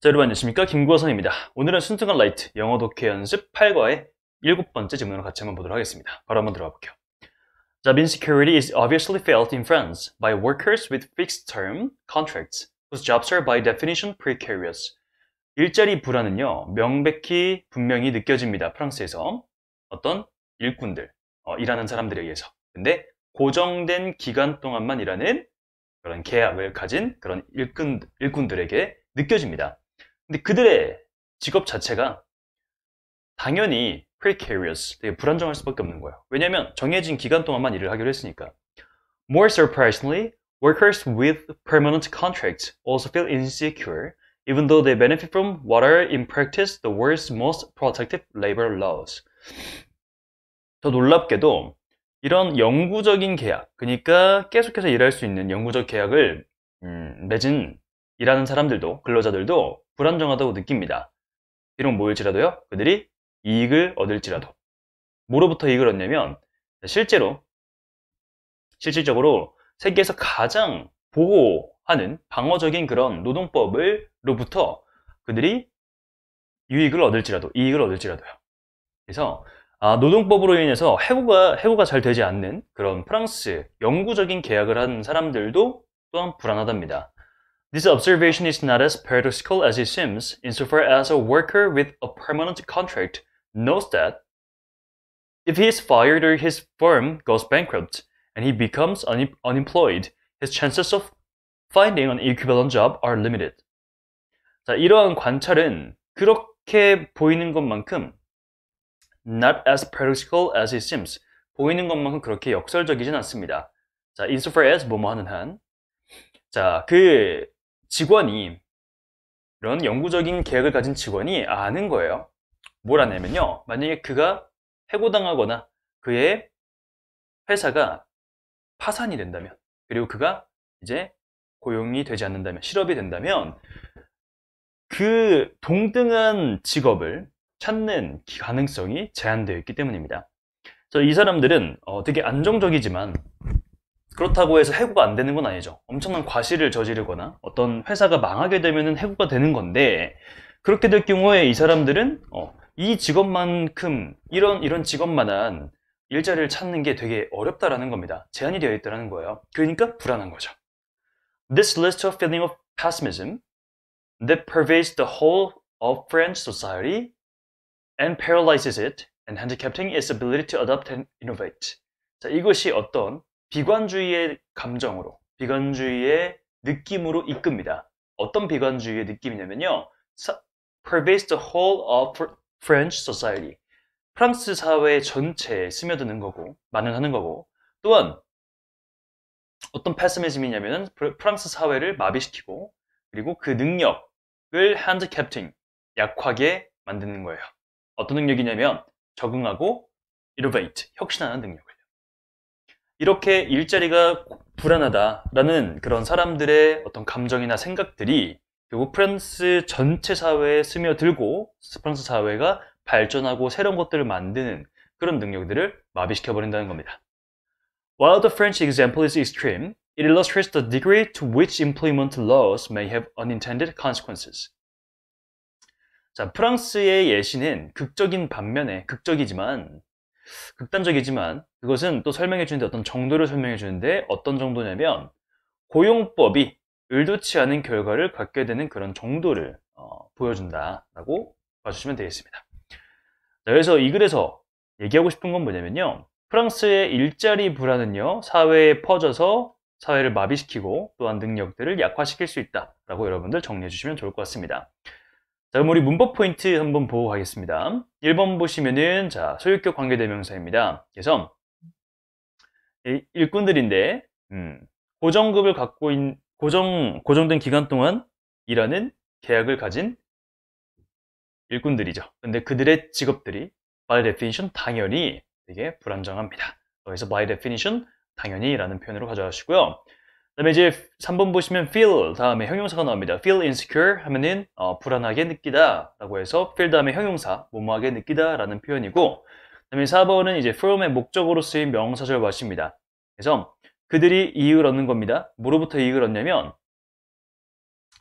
자, 여러분 안녕하십니까? 김구하선입니다. 오늘은 순수한 라이트 영어 독해 연습 8과의 7번째 질문을 같이 한번 보도록 하겠습니다. 바로 한번 들어가 볼게요. Job insecurity is obviously felt in France by workers with fixed-term contracts whose jobs are by definition precarious. 일자리 불안은요, 명백히 분명히 느껴집니다. 프랑스에서 어떤 일꾼들, 일하는 사람들에 의해서. 근데 고정된 기간 동안만 일하는 그런 계약을 가진 그런 일꾼들에게 느껴집니다. 근데 그들의 직업 자체가 당연히 precarious, 되게 불안정할 수밖에 없는 거예요. 왜냐하면 정해진 기간 동안만 일을 하기로 했으니까. More surprisingly, workers with permanent contracts also feel insecure, even though they benefit from what are in practice the world's most protective labor laws. 더 놀랍게도 이런 영구적인 계약, 그러니까 계속해서 일할 수 있는 영구적 계약을 맺은 일하는 사람들도, 근로자들도 불안정하다고 느낍니다. 비록 뭐일지라도요, 그들이 이익을 얻을지라도. 뭐로부터 이익을 얻냐면, 실질적으로 세계에서 가장 보호하는 방어적인 그런 노동법으로부터 그들이 이익을 얻을지라도요. 그래서 노동법으로 인해서 해고가 잘 되지 않는 그런 프랑스 영구적인 계약을 한 사람들도 또한 불안하답니다. This observation is not as paradoxical as it seems, insofar as a worker with a permanent contract knows that if he is fired or his firm goes bankrupt and he becomes unemployed, his chances of finding an equivalent job are limited. 자, 이러한 관찰은 그렇게 보이는 것만큼 not as paradoxical as it seems, 보이는 것만큼 그렇게 역설적이진 않습니다. 자, insofar as 뭐뭐 하는 한. 자, 그 직원이, 이런 영구적인 계약을 가진 직원이 아는 거예요. 뭘 아냐면요, 만약에 그가 해고당하거나 그의 회사가 파산이 된다면, 그리고 그가 이제 고용이 되지 않는다면, 실업이 된다면 그 동등한 직업을 찾는 가능성이 제한되어 있기 때문입니다. 이 사람들은 되게 안정적이지만 그렇다고 해서 해고가 안 되는 건 아니죠. 엄청난 과실을 저지르거나 어떤 회사가 망하게 되면 해고가 되는 건데, 그렇게 될 경우에 이 사람들은 이 직업만큼 이런 직업만한 일자리를 찾는 게 되게 어렵다라는 겁니다. 제한이 되어 있다는 거예요. 그러니까 불안한 거죠. This leads to a feeling of pessimism that pervades the whole of French society and paralyzes it and handicapping its ability to adapt and innovate. 자, 이것이 어떤 비관주의의 감정으로, 비관주의의 느낌으로 이끕니다. 어떤 비관주의의 느낌이냐면요, pervades the whole of French society. 프랑스 사회 전체에 스며드는 거고, 만연하는 거고, 또한 어떤 패시미즘이냐면은 프랑스 사회를 마비시키고, 그리고 그 능력을 handicapping, 약하게 만드는 거예요. 어떤 능력이냐면 적응하고 innovate, 혁신하는 능력을요. 이렇게 일자리가 불안하다라는 그런 사람들의 어떤 감정이나 생각들이 결국 프랑스 전체 사회에 스며들고 프랑스 사회가 발전하고 새로운 것들을 만드는 그런 능력들을 마비시켜 버린다는 겁니다. While the French example is extreme, it illustrates the degree to which employment laws may have unintended consequences. 자, 프랑스의 예시는 극적인 반면에 극단적이지만 그것은 또 설명해 주는데 어떤 정도를 설명해 주는데, 어떤 정도냐면 고용법이 의도치 않은 결과를 갖게 되는 그런 정도를 보여준다라고 봐주시면 되겠습니다. 자, 그래서 이 글에서 얘기하고 싶은 건 뭐냐면요, 프랑스의 일자리 불안은요, 사회에 퍼져서 사회를 마비시키고 또한 능력들을 약화시킬 수 있다라고 여러분들 정리해 주시면 좋을 것 같습니다. 자, 그럼 우리 문법 포인트 한번 보고 가겠습니다. 1번 보시면은, 자, 소유격 관계대명사입니다. 그래서 일꾼들인데 고정급을 갖고 고정된 기간 동안 일하는 계약을 가진 일꾼들이죠. 근데 그들의 직업들이 by definition 당연히 되게 불안정합니다. 그래서 by definition 당연히 라는 표현으로 가져가시고요. 그 다음에 이제 3번 보시면 feel 다음에 형용사가 나옵니다. feel insecure 하면은 불안하게 느끼다 라고 해서 feel 다음에 형용사 뭐뭐하게 느끼다 라는 표현이고, 그 다음에 4번은 이제 from의 목적으로 쓰인 명사절 wat입니다. 그래서 그들이 이익을 얻는 겁니다. 뭐로부터 이익을 얻냐면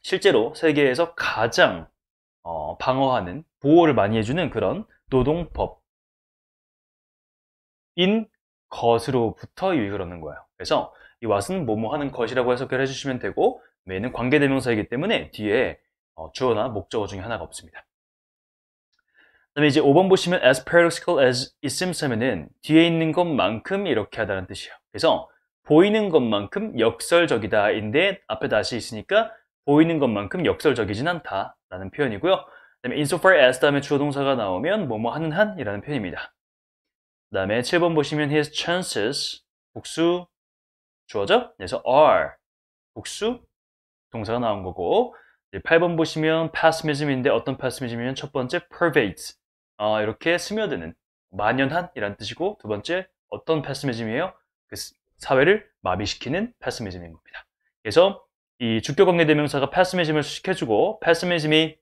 실제로 세계에서 가장 방어하는, 보호를 많이 해주는 그런 노동법인 것으로부터 유익을 얻는 거예요. 그래서 이 what은 뭐뭐 하는 것이라고 해석을 해주시면 되고, main은 관계대명사이기 때문에 뒤에 주어나 목적어 중에 하나가 없습니다. 그다음에 이제 5번 보시면 as paradoxical as it seems 하면은 뒤에 있는 것만큼 이렇게 하다는 뜻이에요. 그래서 보이는 것만큼 역설적이다 인데 앞에 다시 있으니까 보이는 것만큼 역설적이진 않다 라는 표현이고요. 그다음에 insofar as 다음에 주어 동사가 나오면 뭐뭐 하는 한 이라는 표현입니다. 그 다음에 7번 보시면 his chances 복수 주어죠? 그래서 are 복수 동사가 나온 거고, 8번 보시면 pessimism인데 어떤 pessimism이면 첫 번째 pervades 이렇게 스며드는, 만연한 이란 뜻이고, 두 번째 어떤 pessimism이에요? 그 사회를 마비시키는 pessimism인 겁니다. 그래서 이 주격관계대명사가 pessimism을 수식해주고, pessimism이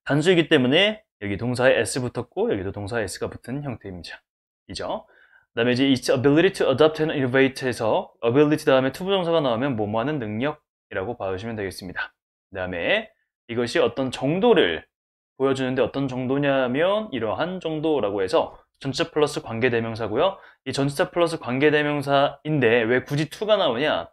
단수이기 때문에 여기 동사에 s 붙었고 여기도 동사에 s가 붙은 형태입니다. 이죠. 그 다음에 이제 its ability to adapt and innovate에서 ability 다음에 투부정사가 나오면 뭐뭐 하는 능력이라고 봐주시면 되겠습니다. 그 다음에 이것이 어떤 정도를 보여주는데 어떤 정도냐면 이러한 정도라고 해서 전치사 플러스 관계대명사고요. 이 전치사 플러스 관계대명사인데 왜 굳이 to가 나오냐?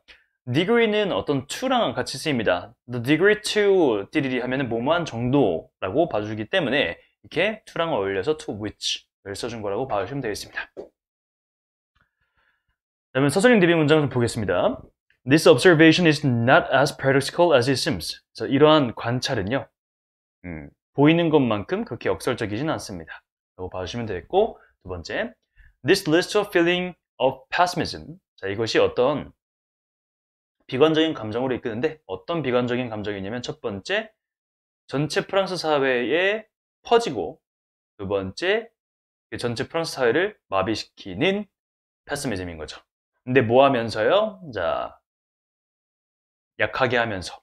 degree는 어떤 to랑 같이 쓰입니다. The degree to 띠리리 하면은 뭐뭐한 정도라고 봐주기 때문에 이렇게 to랑 어울려서 to which를 써준 거라고 봐주시면 되겠습니다. 그러면 서술형 대비 문장을 좀 보겠습니다. This observation is not as paradoxical as it seems. 그래서 이러한 관찰은요, 보이는 것만큼 그렇게 역설적이진 않습니다. 라고 봐주시면 되겠고, 두 번째, This leads to a feeling of pessimism. 자, 이것이 어떤 비관적인 감정으로 이끄는데 어떤 비관적인 감정이냐면 첫 번째, 전체 프랑스 사회에 퍼지고, 두 번째, 전체 프랑스 사회를 마비시키는 패시미즘인 거죠. 근데 뭐 하면서요? 자, 약하게 하면서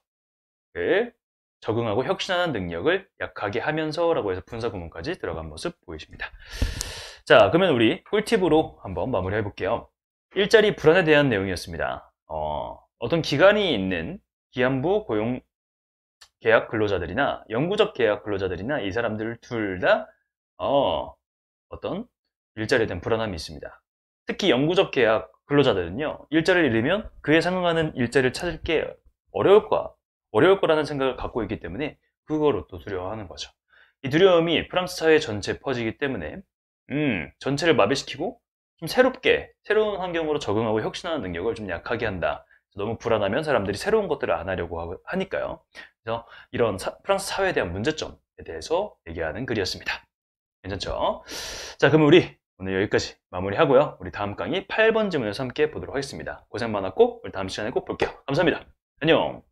적응하고 혁신하는 능력을 약하게 하면서 라고 해서 분사 구문까지 들어간 모습 보이십니다. 자, 그러면 우리 꿀팁으로 한번 마무리해 볼게요. 일자리 불안에 대한 내용이었습니다. 어떤 기간이 있는 기한부 고용 계약 근로자들이나 영구적 계약 근로자들이나 이 사람들 둘 다 어떤 일자리에 대한 불안함이 있습니다. 특히 영구적 계약 근로자들은요, 일자리를 잃으면 그에 상응하는 일자리를 찾을 게 어려울 거라는 생각을 갖고 있기 때문에 그거로 또 두려워하는 거죠. 이 두려움이 프랑스 사회 전체에 퍼지기 때문에 전체를 마비시키고 좀 새로운 환경으로 적응하고 혁신하는 능력을 좀 약하게 한다. 너무 불안하면 사람들이 새로운 것들을 안 하려고 하니까요. 그래서 이런 프랑스 사회에 대한 문제점에 대해서 얘기하는 글이었습니다. 괜찮죠? 자, 그럼 우리 오늘 여기까지 마무리하고요. 우리 다음 강의 8번 질문에서 함께 보도록 하겠습니다. 고생 많았고 우리 다음 시간에 꼭 볼게요. 감사합니다. 안녕.